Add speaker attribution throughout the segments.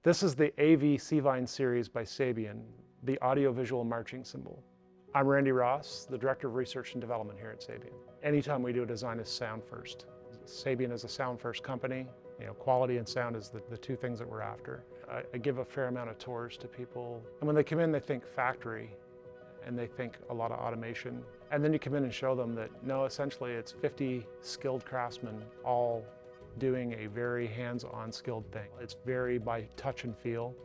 Speaker 1: This is the AV Seavine series by Cymbals, the audiovisual marching cymbal. I'm Randy Ross, the Director of Research and Development here at Cymbals. Anytime we do a design is sound first. Cymbals is a sound first company. Quality and sound is the two things that we're after. I give a fair amount of tours to people, and when they come in they think factory and they think a lot of automation. And then you come in and show them that no, essentially it's 50 skilled craftsmen all doing a very hands-on skilled thing. It's very by touch and feel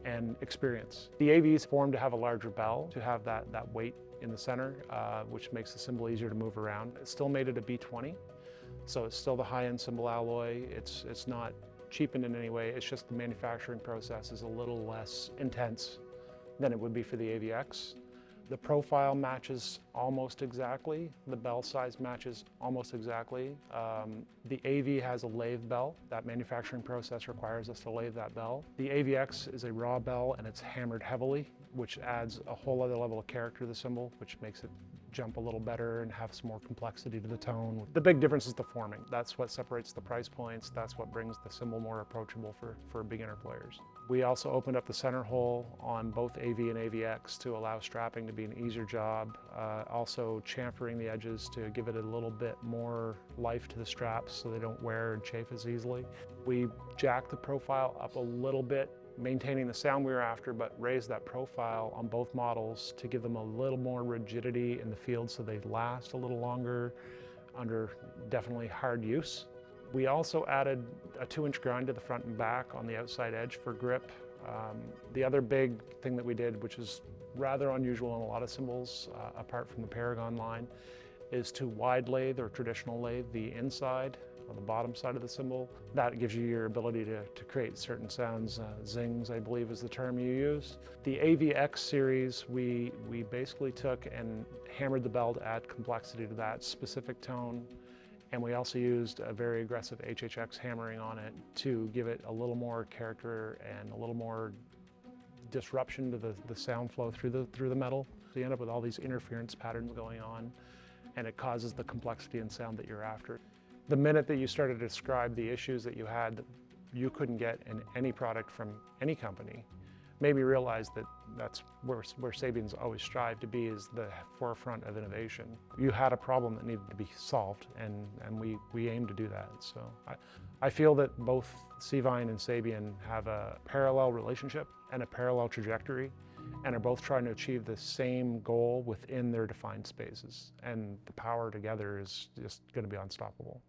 Speaker 1: and experience. The AV is formed to have a larger bell, to have that weight in the center, which makes the cymbal easier to move around. It's still made at a B20, so it's still the high-end cymbal alloy. It's not cheapened in any way, it's just the manufacturing process is a little less intense than it would be for the AVX. The profile matches almost exactly. The bell size matches almost exactly. The AV has a lathe bell. That manufacturing process requires us to lathe that bell. The AVX is a raw bell and it's hammered heavily, which adds a whole other level of character to the cymbal, which makes it jump a little better and have some more complexity to the tone. The big difference is the forming. That's what separates the price points. That's what brings the cymbal more approachable for beginner players. We also opened up the center hole on both AV and AVX to allow strapping to be an easier job. Also chamfering the edges to give it a little bit more life to the straps so they don't wear and chafe as easily. We jacked the profile up a little bit, maintaining the sound we were after, but raised that profile on both models to give them a little more rigidity in the field so they last a little longer under definitely hard use. We also added a 2-inch grind to the front and back on the outside edge for grip. The other big thing that we did, which is rather unusual in a lot of cymbals, apart from the Paragon line, is to wide lathe or traditional lathe the inside on the bottom side of the cymbal. That gives you your ability to create certain sounds. Zings, I believe, is the term you use. The AVX series, we basically took and hammered the bell to add complexity to that specific tone. And we also used a very aggressive HHX hammering on it to give it a little more character and a little more disruption to the sound flow through the metal. So you end up with all these interference patterns going on, and it causes the complexity and sound that you're after. The minute that you started to describe the issues that you had that you couldn't get in any product from any company, made me realize that that's where Cymbals always strive to be, is the forefront of innovation. You had a problem that needed to be solved, and we aim to do that. So I feel that both Seavine and Cymbals have a parallel relationship and a parallel trajectory, and are both trying to achieve the same goal within their defined spaces. And the power together is just going to be unstoppable.